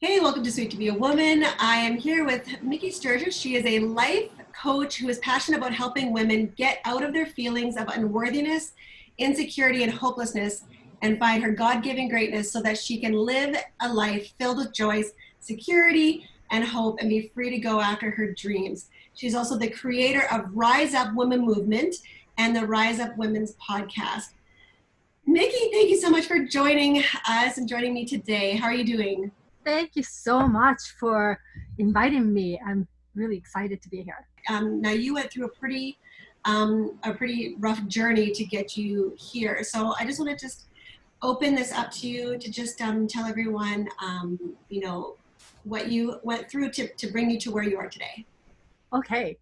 Hey, welcome to Sweet to Be a Woman. I am here with Miki Sturges. She is a life coach who is passionate about helping women get out of their feelings of unworthiness, insecurity, and hopelessness and find her God-given greatness so that she can live a life filled with joy, security, and hope and be free to go after her dreams. She's also the creator of Rise Up Women Movement and the Rise Up Women's podcast. Miki, thank you so much for joining us and joining me today. How are you doing? Thank you so much for inviting me. I'm really excited to be here. Now you went through a pretty rough journey to get you here. So I just want to just open this up to you to just tell everyone, what you went through to bring you to where you are today. Okay,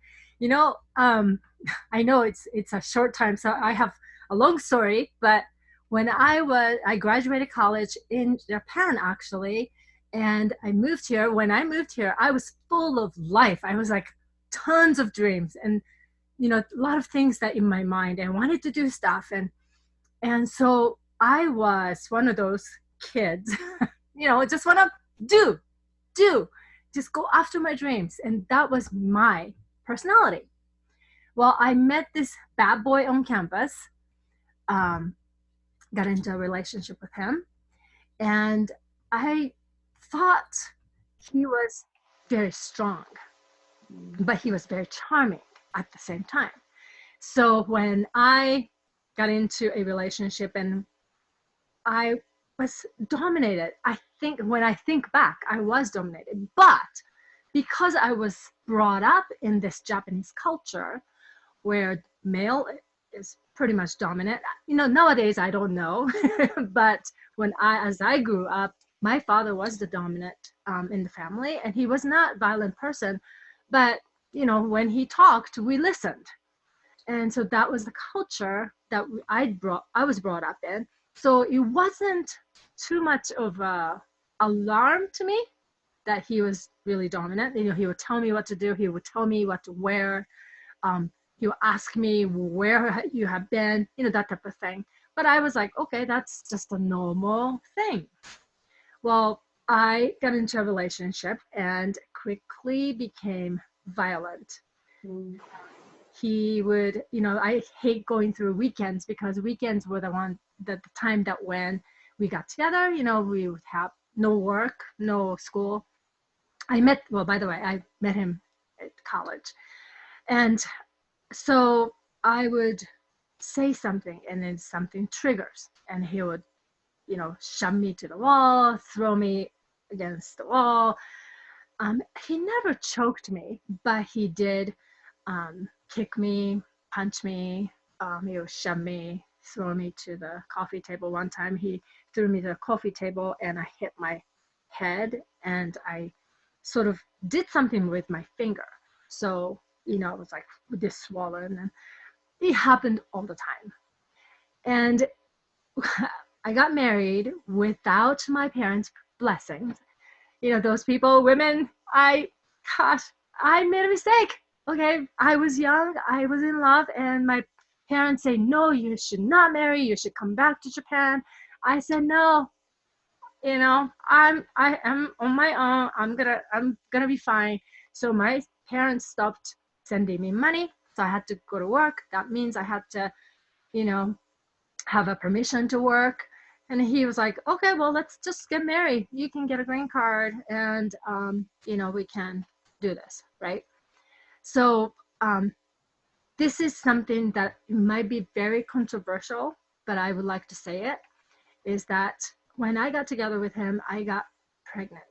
I know it's a short time, so I have a long story. But when I graduated college in Japan actually, and I moved here. When I moved here, I was full of life. I was like tons of dreams and a lot of things that in my mind. I wanted to do stuff, and so I was one of those kids, just want to do, just go after my dreams, and that was my personality. Well, I met this bad boy on campus, got into a relationship with him, and I thought he was very strong, but he was very charming at the same time. So when I got into a relationship and I was dominated, I think when I think back, I was dominated. But because I was brought up in this Japanese culture where male is pretty much dominant, nowadays I don't know, but as I grew up, my father was the dominant in the family, and he was not a violent person, but when he talked, we listened. And so that was the culture that I was brought up in. So it wasn't too much of a alarm to me that he was really dominant. He would tell me what to do. He would tell me what to wear. He would ask me where you have been, that type of thing. But I was like, okay, that's just a normal thing. Well, I got into a relationship and quickly became violent. He would, I hate going through weekends because weekends were the time that when we got together, we would have no work, no school. By the way, I met him at college. And so I would say something and then something triggers and he would, shove me to the wall, throw me against the wall. He never choked me, but he did kick me, punch me, he would shove me, throw me to the coffee table. One time he threw me to the coffee table and I hit my head and I sort of did something with my finger. So, it was like this swollen, and it happened all the time. And I got married without my parents' blessings. Those people, women, I made a mistake. Okay, I was young, I was in love, and my parents say, no, you should not marry, you should come back to Japan. I said, no, I am on my own. I'm gonna be fine. So my parents stopped sending me money, so I had to go to work. That means I had to, have a permission to work. And he was like, okay, well, let's just get married. You can get a green card and, we can do this, right? So this is something that might be very controversial, but I would like to say it, is that when I got together with him, I got pregnant.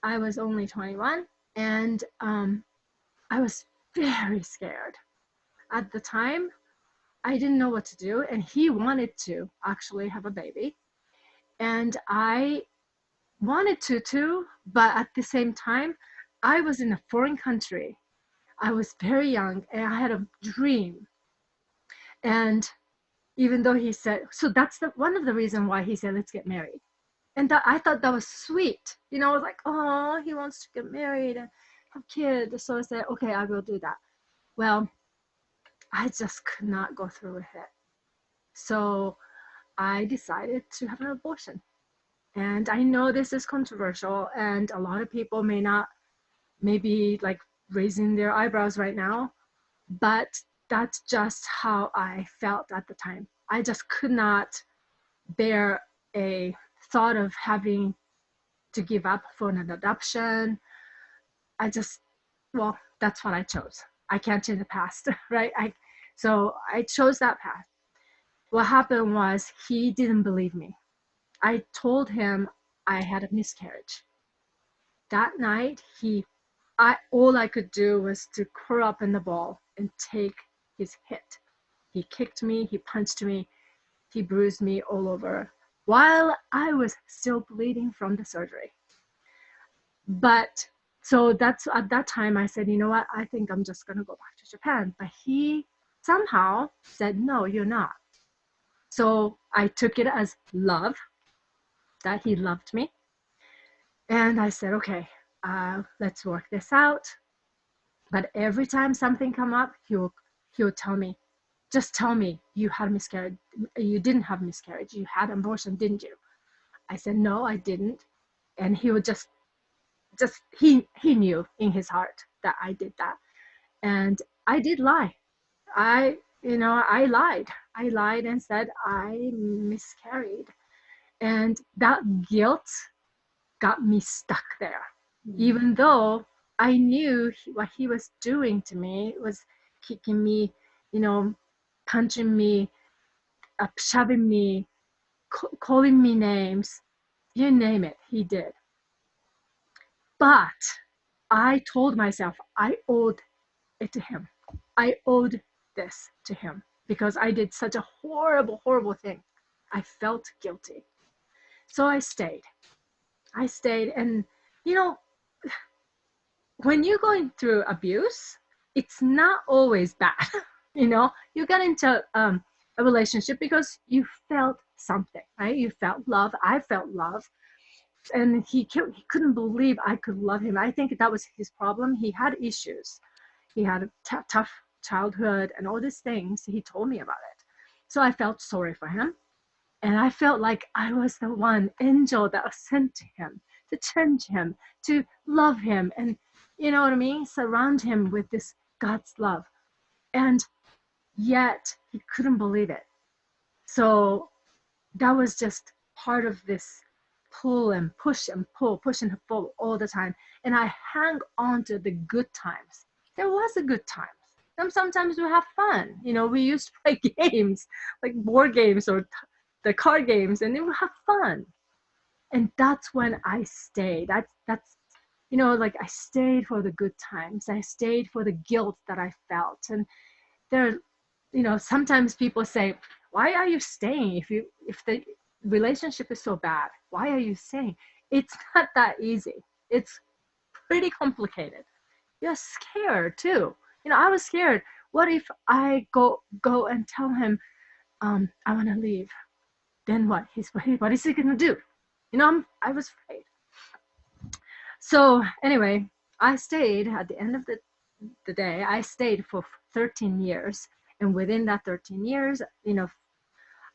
I was only 21 and I was very scared. At the time, I didn't know what to do, and he wanted to actually have a baby. And I wanted to too, but at the same time, I was in a foreign country. I was very young and I had a dream. And even though he said, so that's one of the reasons why he said, let's get married. And I thought that was sweet. I was like, oh, he wants to get married and have kids. So I said, okay, I will do that. Well, I just could not go through with it. So I decided to have an abortion. And I know this is controversial, and a lot of people may be like raising their eyebrows right now, but that's just how I felt at the time. I just could not bear a thought of having to give up for an adoption. I just, well, that's what I chose. I can't change the past, right? So I chose that path. What happened was he didn't believe me. I told him I had a miscarriage. That night, all I could do was to curl up in the ball and take his hit. He kicked me, he punched me, he bruised me all over while I was still bleeding from the surgery. But so that's at that time I said, you know what, I think I'm just gonna go back to Japan. But he somehow said, no, you're not. So I took it as love, that he loved me. And I said, okay, let's work this out. But every time something come up, he'll tell me, just tell me you had a miscarriage. You didn't have a miscarriage. You had an abortion, didn't you? I said, no, I didn't. And he would just he knew in his heart that I did that. And I did lie. I lied. I lied and said I miscarried. And that guilt got me stuck there. Even though I knew what he was doing to me was kicking me, punching me, shoving me, calling me names, you name it, he did. But I told myself I owed it to him. I owed this to him because I did such a horrible, horrible thing. I felt guilty. So I stayed. And, when you're going through abuse, it's not always bad. You get into a relationship because you felt something, right? You felt love. I felt love. And he couldn't believe I could love him. I think that was his problem. He had issues. He had a tough childhood and all these things. He told me about it. So I felt sorry for him. And I felt like I was the one angel that was sent to him to change him, to love him, and you know what I mean? Surround him with this God's love. And yet he couldn't believe it. So that was just part of this pull and push and pull, push and pull all the time. And I hang on to the good times. There was a good times. And sometimes we have fun. We used to play games, like board games or the card games, and then we have fun. And that's when I stayed. That's I stayed for the good times. I stayed for the guilt that I felt. And there, sometimes people say, why are you staying if the relationship is so bad? Why are you staying? It's not that easy. It's pretty complicated. You're scared too. I was scared. What if I go and tell him, I want to leave? Then what? What is he gonna do? I was afraid. So anyway, I stayed at the end of the day. I stayed for 13 years, and within that 13 years,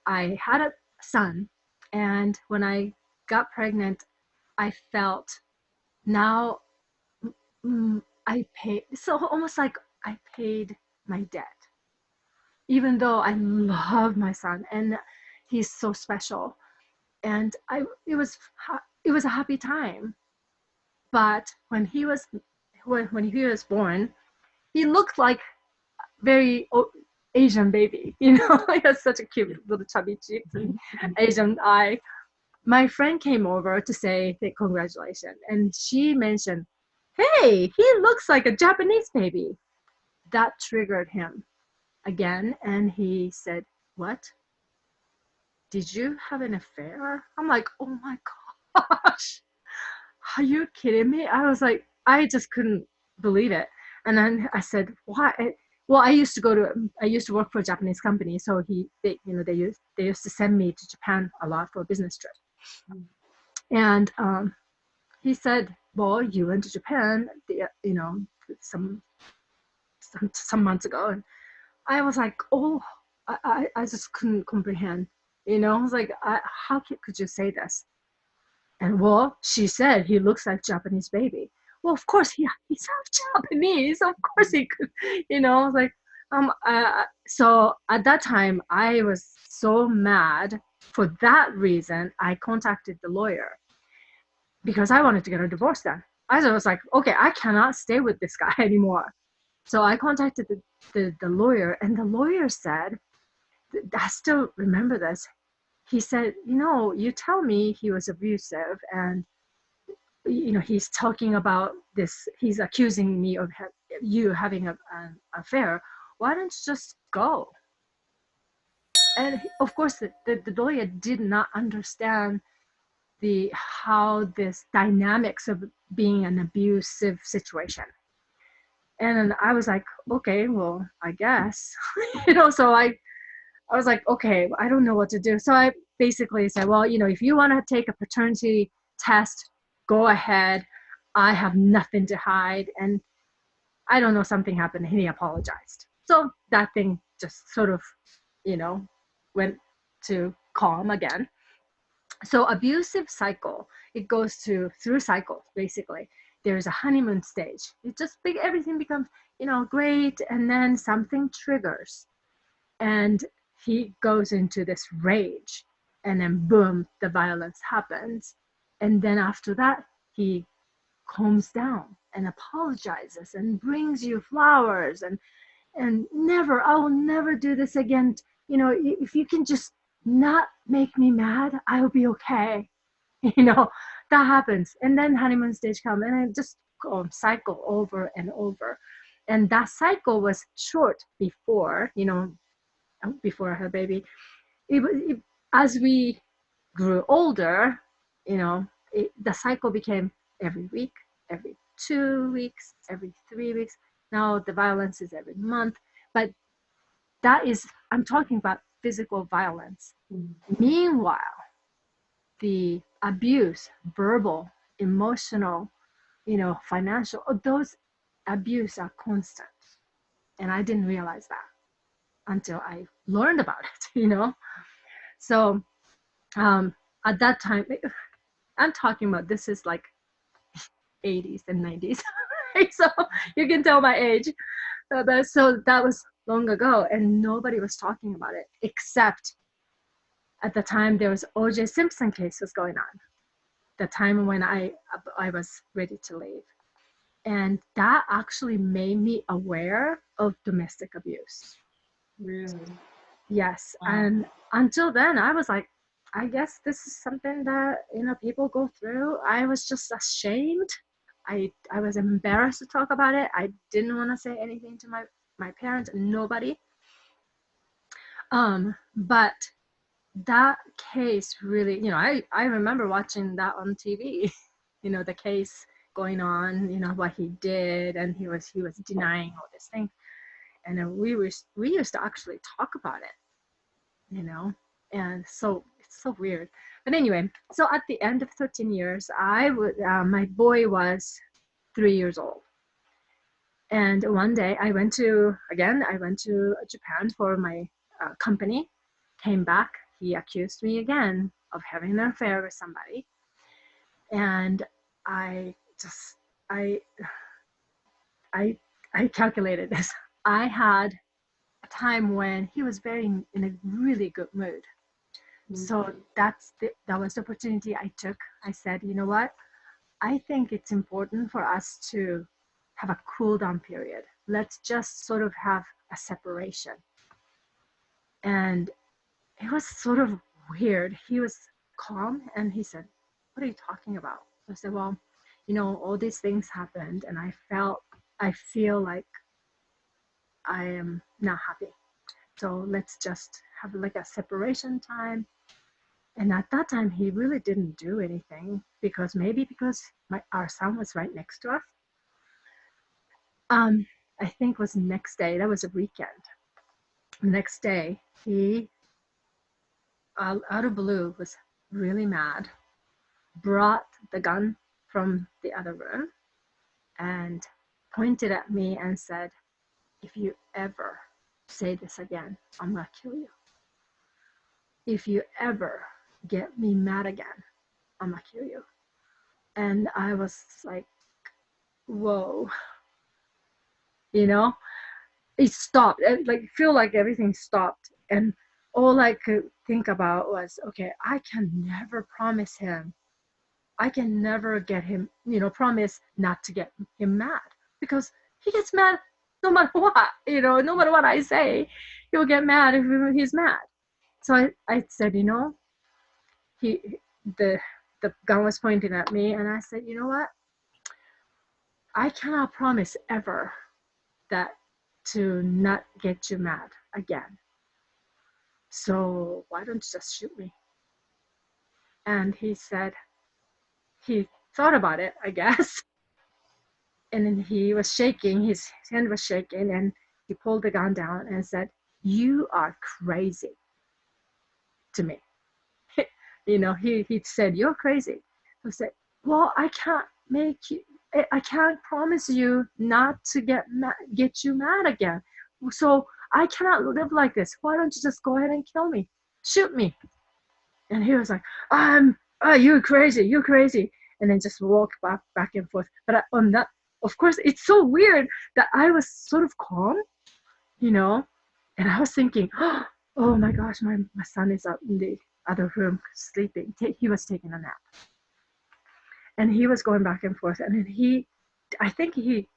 I had a son. And when I got pregnant, I felt now I paid. So almost like I paid my debt, even though I love my son and he's so special. And it was a happy time. But when he was born, he looked like very Asian baby. He has such a cute little chubby cheeks and Asian eye. My friend came over to say congratulations, and she mentioned, "Hey, he looks like a Japanese baby." That triggered him again, and he said, "What? Did you have an affair?" I'm like, "Oh my gosh, are you kidding me?" I was like, I just couldn't believe it. And then I said, "Why?" Well, I used to work for a Japanese company, so they used to send me to Japan a lot for a business trip. And he said, "Well, you went to Japan, some months ago." And I was like, "Oh, I just couldn't comprehend." I was like, "How could you say this?" And well, she said he looks like Japanese baby. Well, of course he's half Japanese. Of course he could, I was like, so at that time I was so mad. For that reason, I contacted the lawyer because I wanted to get a divorce then. I was like, okay, I cannot stay with this guy anymore. So I contacted the lawyer, and the lawyer said, I still remember this. He said, you tell me he was abusive, and he's talking about this, he's accusing me of you having an affair. Why don't you just go? And of course, the lawyer did not understand how this dynamics of being an abusive situation. And I was like, okay, well, I guess, so I was like, okay, I don't know what to do. So I basically said, well, if you want to take a paternity test, go ahead. I have nothing to hide. And I don't know, something happened. He apologized. So that thing just sort of, went to calm again. So abusive cycle, it goes through cycles, basically. There's a honeymoon stage. It just everything becomes, great. And then something triggers. And he goes into this rage, and then boom, the violence happens. And then after that, he calms down and apologizes and brings you flowers and I will never do this again. If you can just not make me mad, I will be okay. That happens. And then honeymoon stage comes, and it just cycle over and over. And that cycle was short before, before I had a baby. As we grew older, the cycle became every week, every 2 weeks, every 3 weeks. Now the violence is every month. But I'm talking about physical violence. Mm-hmm. Meanwhile, the abuse, verbal, emotional, financial, those abuse are constant. And I didn't realize that until I learned about it, So at that time, I'm talking about, this is like 80s and 90s. So you can tell my age. So that was long ago, and nobody was talking about it, except at the time there was O.J. Simpson case was going on, the time when I was ready to leave. And that actually made me aware of domestic abuse. Really? Yes. Wow. And until then, I was like, I guess this is something that, people go through. I was just ashamed. I was embarrassed to talk about it. I didn't want to say anything to my parents, nobody. But that case really, I remember watching that on TV, the case going on, what he did, and he was denying all this thing. And then we used to actually talk about it, and so it's so weird. But anyway, so at the end of 13 years, my boy was 3 years old. And one day I went to Japan for my company, came back, he accused me again of having an affair with somebody. And I calculated this. I had a time when he was in a really good mood. Mm-hmm. So that was the opportunity I took. I said, you know what? I think it's important for us to have a cool down period. Let's just sort of have a separation. And it was sort of weird. He was calm and he said, what are you talking about? I said, well, all these things happened, and I feel like I am not happy. So let's just have like a separation time. And at that time, he really didn't do anything because our son was right next to us. I think it was the next day. That was a weekend. Next day, he, out of blue, was really mad, brought the gun from the other room and pointed at me and said, if you ever say this again, I'm going to kill you. If you ever get me mad again, I'm gonna kill you. And I was like, whoa, you know, it stopped. It like feel like everything stopped. And all I could think about was, okay, I can never promise him. I can never get him, promise not to get him mad, because he gets mad no matter what, no matter what I say, he'll get mad if he's mad. So I said, he the the gun was pointing at me, and I said, you know what? I cannot promise ever that to not get you mad again. So why don't you just shoot me? And he said, he thought about it, I guess. And then he was shaking, his hand was shaking, and he pulled the gun down and said, "You are crazy," to me. He said, "You're crazy." I said, "Well, I can't promise you not to get you mad again. So I cannot live like this. Why don't you just go ahead and kill me? Shoot me." And he was like, "You're crazy, you're crazy." And then just walk back and forth. But on that, of course, it's so weird that I was sort of calm, and I was thinking, oh my gosh, my son is up in the other room sleeping. He was taking a nap. And he was going back and forth. And then I think he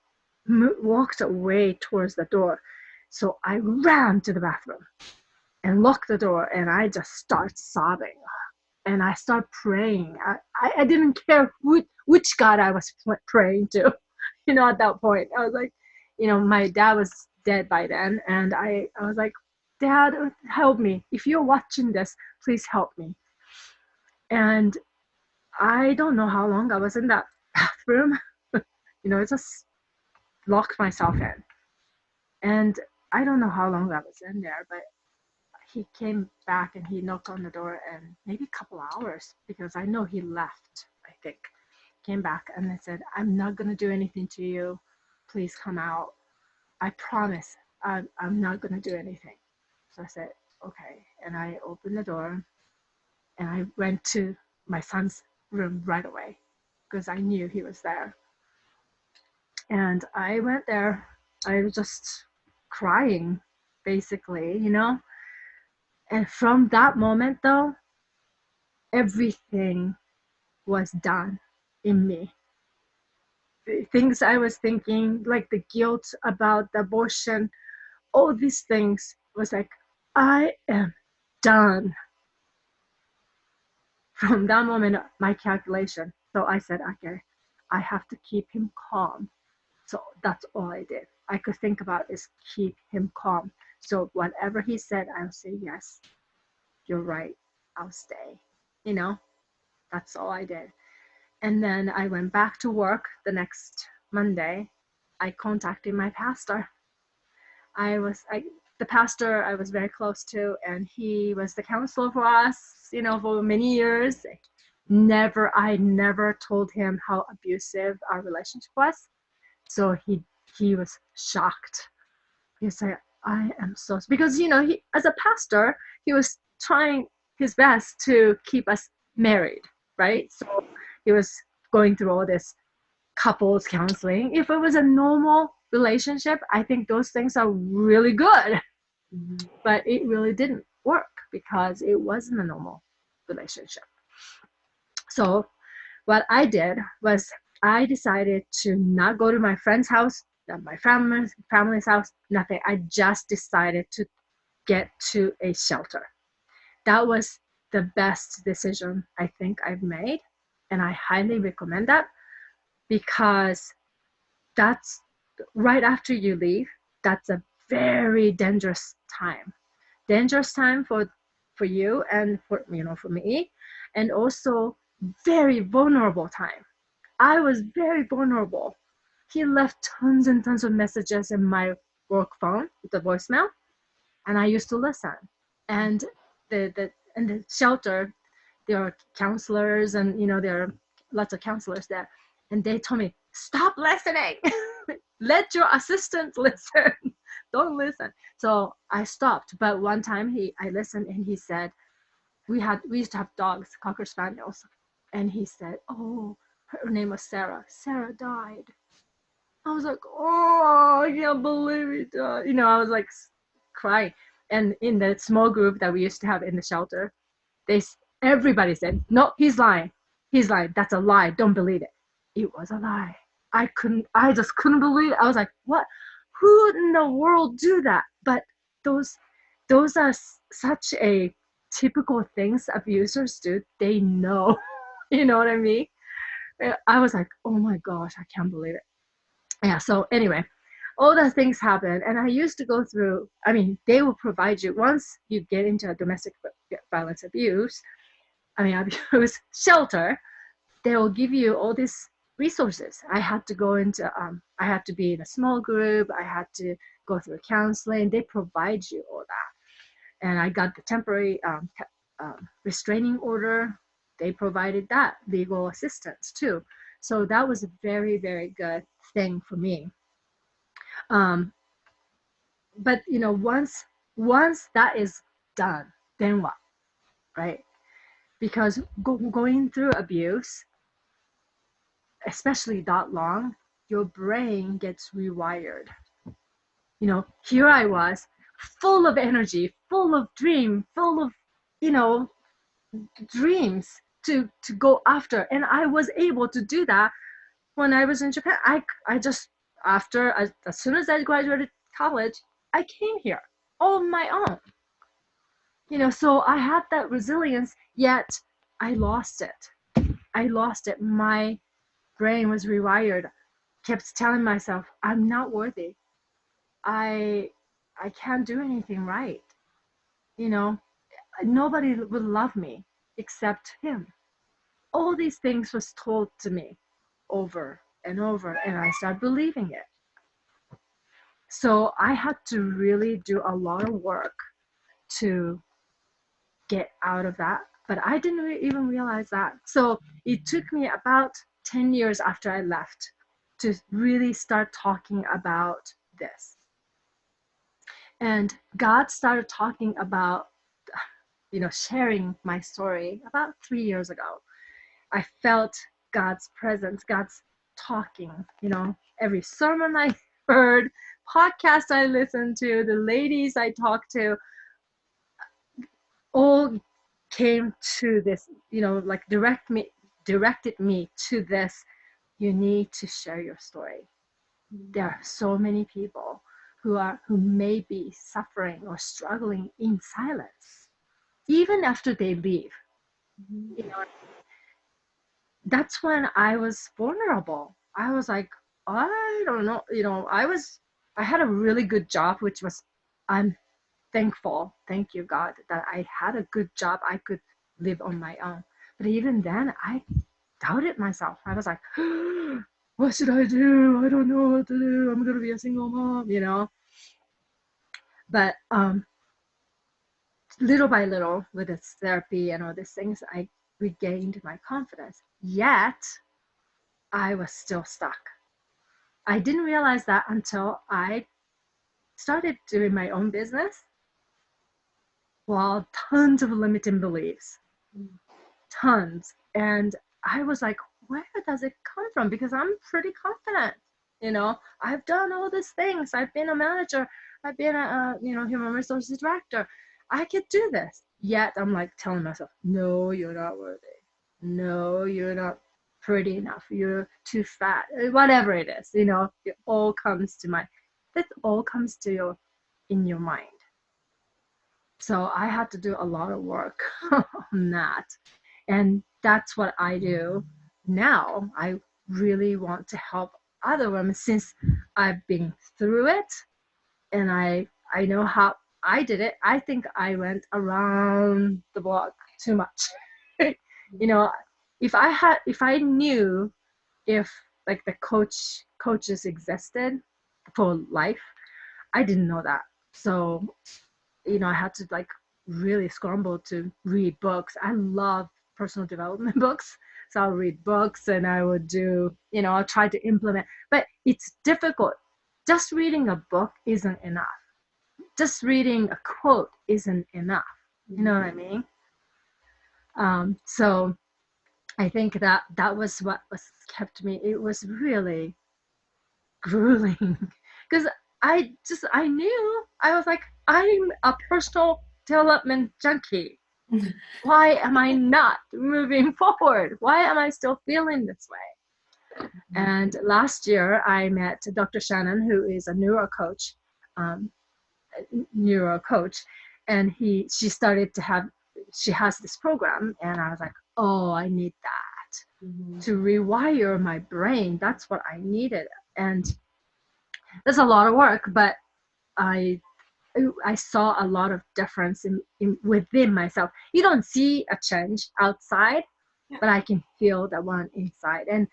walked away towards the door. So I ran to the bathroom and locked the door, and I just started sobbing. And I started praying. I didn't care which God I was praying to, at that point. I was like, my dad was dead by then. And I was like, "Dad, help me. If you're watching this, please help me." And I don't know how long I was in that bathroom. I just locked myself in. And I don't know how long I was in there, but he came back and he knocked on the door, and maybe a couple hours, because I know he left, I think. Came back and I said, "I'm not going to do anything to you. Please come out. I promise I'm not going to do anything." So I said, "Okay." And I opened the door and I went to my son's room right away because I knew he was there. And I went there. I was just crying, basically, And from that moment, though, everything was done in me. The things I was thinking, like the guilt about the abortion, all these things was like, I am done. From that moment, my calculation. So I said, okay, I have to keep him calm. So that's all I did. I could think about is keep him calm. So whatever he said, I'll say, "Yes, you're right. I'll stay." That's all I did. And then I went back to work the next Monday. I contacted my pastor. The pastor I was very close to, and he was the counselor for us, for many years. I never told him how abusive our relationship was. So he was shocked. He said, "I am so," because he as a pastor, he was trying his best to keep us married, right? So he was going through all this couples counseling. If it was a normal relationship, I think those things are really good. But it really didn't work because it wasn't a normal relationship. So what I did was I decided to not go to my friend's house, not my family's house, nothing. I just decided to get to a shelter. That was the best decision I think I've made. And I highly recommend that, because that's right after you leave. That's a very dangerous time for you and for me, and also very vulnerable time. I was very vulnerable. He left tons and tons of messages in my work phone, the voicemail, and I used to listen. And the shelter, there are counselors, and there are lots of counselors there, and they told me, "Stop listening." Let your assistant listen. Don't listen. So I stopped. But one time I listened, and he said, we used to have dogs, Cocker Spaniels. And he said, oh, her name was Sarah. Sarah died. I was like, oh, I can't believe it died. I was like crying. And in the small group that we used to have in the shelter, everybody said, no, he's lying. He's lying. That's a lie. Don't believe it. It was a lie. I just couldn't believe it. I was like, what? Who in the world do that? But those are such a typical things abusers do. They know. You know what I mean? I was like, oh my gosh, I can't believe it. Yeah, so anyway, all the things happen. And I used to go through, they will provide you, once you get into a domestic violence abuse shelter, they will give you all these resources. I had to be in a small group. I had to go through counseling. They provide you all that. And I got the temporary restraining order. They provided that legal assistance too. So that was a very, very good thing for me. But once that is done, then what, right? Because going through abuse, especially that long, your brain gets rewired. Here I was, full of energy, full of dreams to go after. And I was able to do that when I was in Japan. I just, as soon as I graduated college, I came here on my own. So I had that resilience, yet I lost it. My brain was rewired, kept telling myself, I'm not worthy. I can't do anything right. Nobody would love me except him. All these things was told to me over and over, and I started believing it. So I had to really do a lot of work to get out of that, but I didn't even realize that. So it took me about 10 years after I left to really start talking about this. And God started talking about, sharing my story about 3 years ago. I felt God's presence, God's talking, every sermon I heard, podcast I listened to, the ladies I talked to, all came to this, directed me to this. You need to share your story. There are so many people who may be suffering or struggling in silence, even after they leave. That's when I was vulnerable. I was like, I don't know, I had a really good job, which was, I'm thankful. Thank you, God, that I had a good job. I could live on my own. But even then, I doubted myself. I was like, what should I do? I don't know what to do. I'm going to be a single mom, But little by little, with this therapy and all these things, I regained my confidence. Yet, I was still stuck. I didn't realize that until I started doing my own business. Well, tons of limiting beliefs. Tons. And I was like, where does it come from? Because I'm pretty confident. I've done all these things. I've been a manager. I've been a human resources director. I could do this. Yet I'm like telling myself, no, you're not worthy. No, you're not pretty enough. You're too fat. Whatever it is, it all comes to you in your mind. So I had to do a lot of work on that. And that's what I do now. I really want to help other women since I've been through it and I know how I did it. I think I went around the block too much. If I knew if like the coaches existed for life, I didn't know that. So, I had to like really scramble to read books. I love personal development books. So I'll read books and I would do, I'll try to implement, but it's difficult. Just reading a book isn't enough. Just reading a quote isn't enough. You know what I mean? So I think that was what was kept me. It was really grueling because I knew I was like, I'm a personal development junkie. Why am I not moving forward? Why am I still feeling this way? And last year I met Dr. Shannon, who is a um, neuro coach, and she has this program, and I was like, oh, I need that to rewire my brain. That's what I needed. And there's a lot of work, but I I saw a lot of difference in within myself. You don't see a change outside, Yeah. but I can feel that one inside. And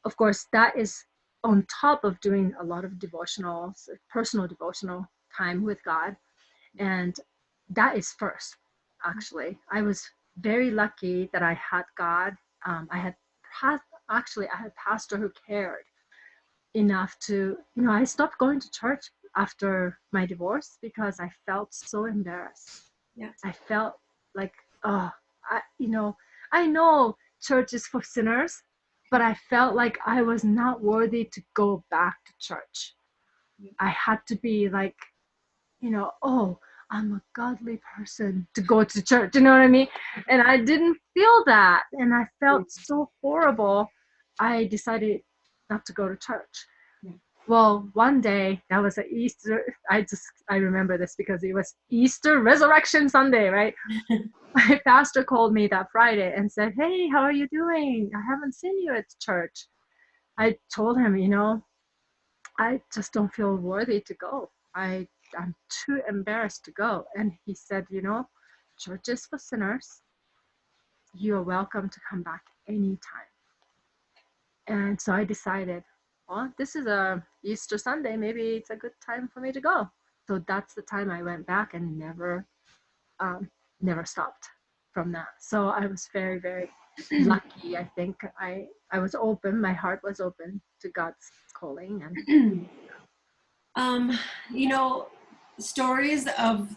of course, that is on top of doing a lot of devotionals, personal devotional time with God. And that is first, actually. I was very lucky that I had God. I had actually I had a pastor who cared enough to, I stopped going to church after my divorce because I felt so embarrassed. Yeah. I felt like, oh, I know church is for sinners, but I felt like I was not worthy to go back to church. I had to be like, oh, I'm a godly person to go to church. You know what I mean? And I didn't feel that. And I felt so horrible. I decided not to go to church. Well, one day, that was a Easter. I remember this because it was Easter Resurrection Sunday, right? My pastor called me that Friday and said, hey, how are you doing? I haven't seen you at church. I told him, I just don't feel worthy to go. I'm too embarrassed to go. And he said, church is for sinners. You're welcome to come back anytime. And so I decided, well, this is a Easter Sunday. Maybe it's a good time for me to go. So that's the time I went back and never stopped from that. So I was very, very lucky. I think I was open. My heart was open to God's calling. And stories of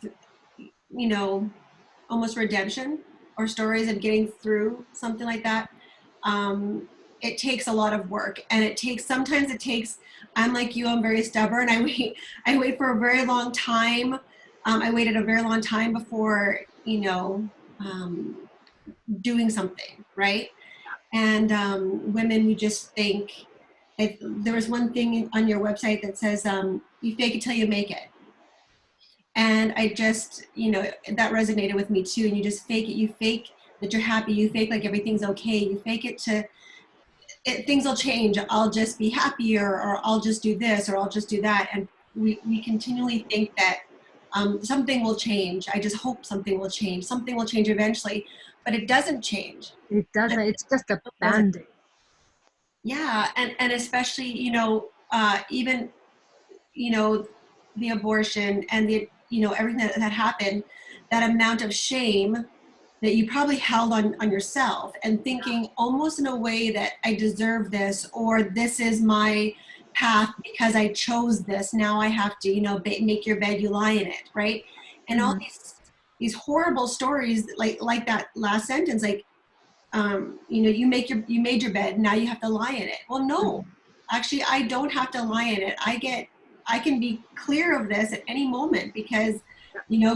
almost redemption, or stories of getting through something like that, it takes a lot of work, and sometimes it takes, I'm like you, I'm very stubborn. I wait for a very long time. I waited a very long time before, doing something, right? And women, we just think, there was one thing on your website that says, you fake it till you make it. And I just, that resonated with me too. And you just fake it. You fake that you're happy. You fake like everything's okay. You fake it things will change. I'll just be happier, or I'll just do this, or I'll just do that. And we continually think that something will change. I just hope something will change. Something will change eventually, but it doesn't change. It doesn't. It's just a band-aid. Yeah, and especially, even, the abortion and the, everything that happened, that amount of shame that you probably held on yourself, and thinking almost in a way that I deserve this, or this is my path because I chose this. Now I have to, make your bed, you lie in it, right? And all these horrible stories, like that last sentence, like, you made your bed, now you have to lie in it. Well, no, actually, I don't have to lie in it. I can be clear of this at any moment, because,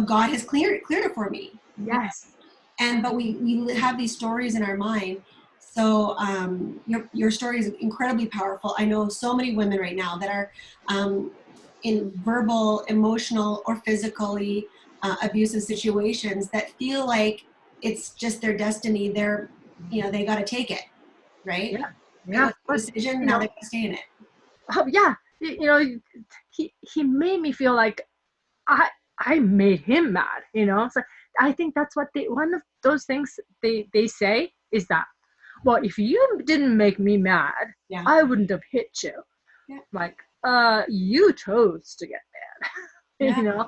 God has cleared it for me. Yes. But we have these stories in our mind. So your story is incredibly powerful. I know so many women right now that are in verbal, emotional, or physically abusive situations, that feel like it's just their destiny. They got to take it, right? Yeah. Decision. Now they got to stay in it. Oh yeah. He made me feel like I made him mad. So I think that's what one of those things they say is that, well, if you didn't make me mad, I wouldn't have hit you. Yeah. Like, you chose to get mad.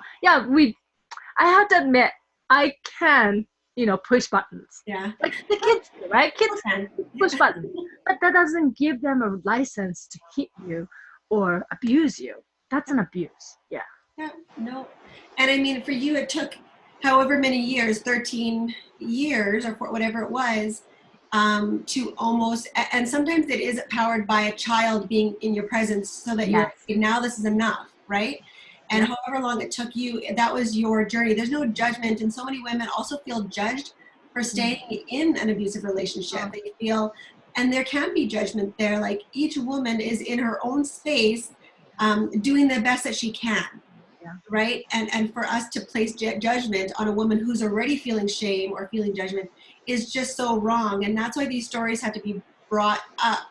I have to admit, I can, push buttons. Yeah. Like the kids do, right? Kids can push buttons. But that doesn't give them a license to hit you or abuse you. That's an abuse. Yeah. Yeah, no. And I mean, for you, it took however many years, 13 years or whatever it was. to almost, and sometimes it is powered by a child being in your presence so that you're, Yes. now this is enough, right? And Yep. however long it took you, that was your journey. There's no judgment. And so many women also feel judged for staying in an abusive relationship. Oh, They feel, and there can be judgment there. Like each woman is in her own space, doing the best that she can. yeah. Right? And for us to place judgment on a woman who's already feeling shame or feeling judgment is just so wrong. And that's why these stories have to be brought up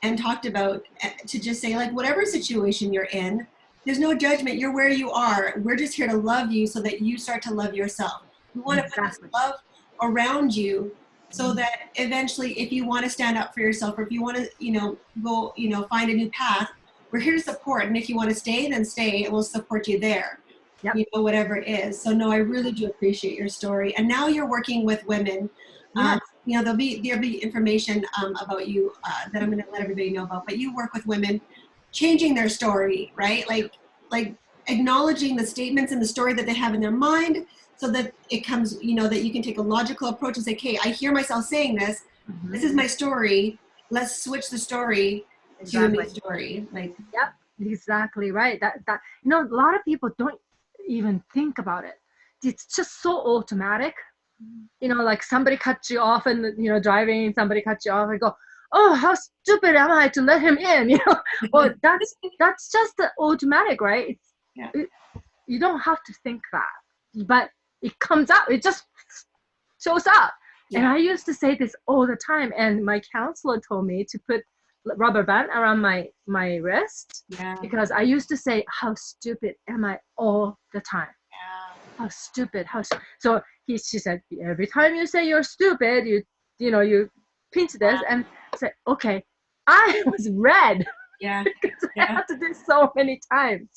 and talked about, to just say, like, whatever situation you're in, there's no judgment. You're where you are. We're just here to love you so that you start to love yourself. We want to put this Exactly. love around you so that eventually, if you want to stand up for yourself, or if you want to, go, find a new path, we're here to support. And if you want to stay, then stay, and we'll support you there. Yep. Whatever it is. So no, I really do appreciate your story. And now you're working with women. Yes. There'll be information about you that I'm going to let everybody know about. But you work with women, changing their story, right? Like acknowledging the statements and the story that they have in their mind, so that it comes, that you can take a logical approach and say, okay, I hear myself saying this. Mhm. This is my story. Let's switch the story to a new story. Like, Yep, exactly right. That a lot of people don't even think about it. It's just so automatic. Like somebody cuts you off and driving, somebody cuts you off and go, oh, how stupid am I to let him in? Well, that's just the automatic, right? Yeah. You don't have to think that, but it comes out. It just shows up. Yeah. And I used to say this all the time, and my counselor told me to put rubber band around my wrist, because I used to say, how stupid am I all the time. How stupid, so she said, every time you say you're stupid, you pinch this, and say, okay, I was red. Because I had to do so many times,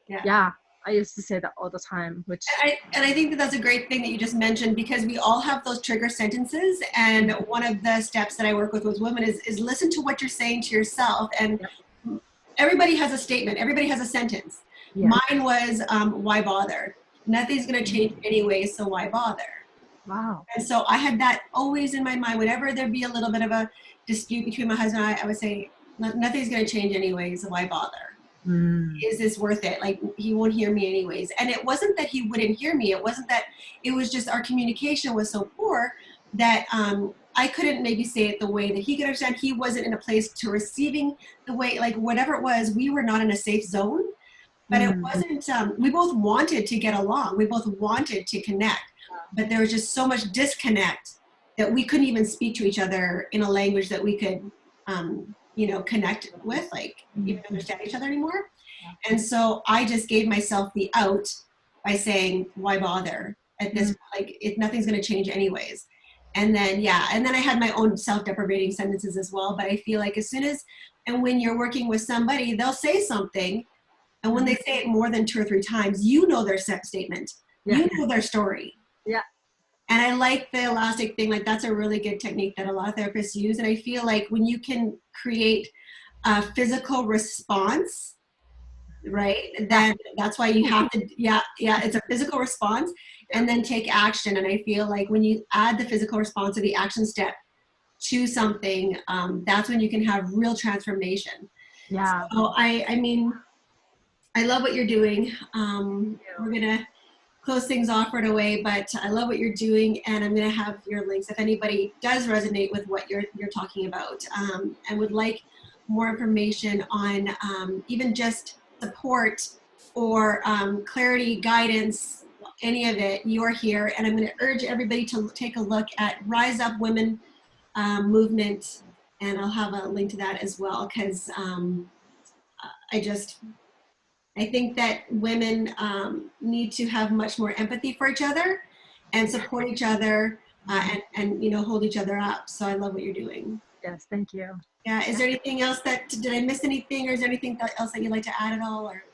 Yeah, I used to say that all the time, which and I think that that's a great thing that you just mentioned, because we all have those trigger sentences. And one of the steps that I work with women is listen to what you're saying to yourself. And everybody has a statement. Everybody has a sentence. Mine was, why bother? Nothing's going to change anyway, so why bother? Wow. And so I had that always in my mind. Whenever there'd be a little bit of a dispute between my husband and I would say, nothing's going to change anyway, so why bother? Is this worth it? Like, he won't hear me anyways. And it wasn't that he wouldn't hear me. It wasn't that, it was just our communication was so poor that I couldn't maybe say it the way that he could understand. He wasn't in a place to receiving the way, like whatever it was, we were not in a safe zone. But it wasn't, we both wanted to get along. We both wanted to connect. But there was just so much disconnect that we couldn't even speak to each other in a language that we could, connect with, like even understand each other anymore. And so I just gave myself the out by saying, why bother at this, like, nothing's going to change anyways. And then, and then I had my own self-deprecating sentences as well. But I feel like as soon as, and when you're working with somebody, they'll say something. And when they say it more than 2 or 3 times, you know their statement. You know their story. Yeah. And I like the elastic thing. Like, that's a really good technique that a lot of therapists use. And I feel like when you can create a physical response, right, then that's why you have to, it's a physical response, and then take action. And I feel like when you add the physical response or the action step to something, that's when you can have real transformation. Yeah. So I mean, I love what you're doing. We're going to close things off right away, but I love what you're doing, and I'm going to have your links if anybody does resonate with what you're talking about, and would like more information on even just support or clarity, guidance, any of it. You're here, and I'm going to urge everybody to take a look at Rise Up Women movement, and I'll have a link to that as well, because I think that women need to have much more empathy for each other and support each other, and hold each other up. So I love what you're doing. Yes, thank you. Yeah. Is there anything else did I miss anything, or is there anything else that you'd like to add at all? Or?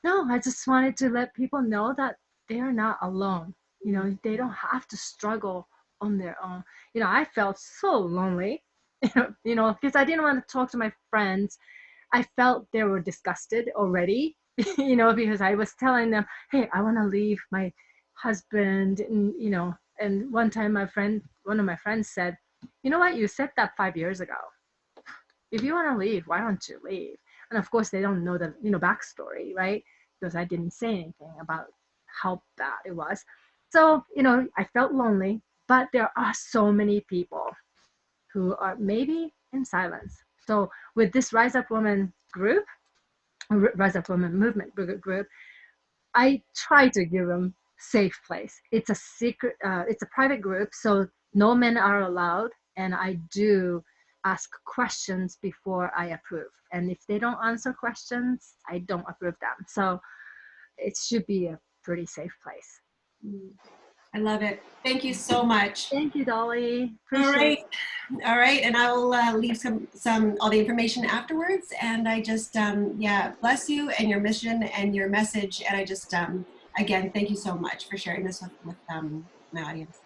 No, I just wanted to let people know that they are not alone. They don't have to struggle on their own. I felt so lonely, because I didn't want to talk to my friends. I felt they were disgusted already, because I was telling them, hey, I want to leave my husband. And one time one of my friends said, you know what, you said that 5 years ago. If you want to leave, why don't you leave? And of course, they don't know the backstory, right? Because I didn't say anything about how bad it was. So I felt lonely, but there are so many people who are maybe in silence. So with this Rise Up Women group, Rise Up Women movement group, I try to give them safe place. It's a secret, it's a private group, so no men are allowed, and I do ask questions before I approve. And if they don't answer questions, I don't approve them. So it should be a pretty safe place. I love it. Thank you so much. Thank you, Dolly. All Appreciate it. right. All right. And I will leave some all the information afterwards. And I just, yeah, bless you and your mission and your message. And I just, again, thank you so much for sharing this with my audience.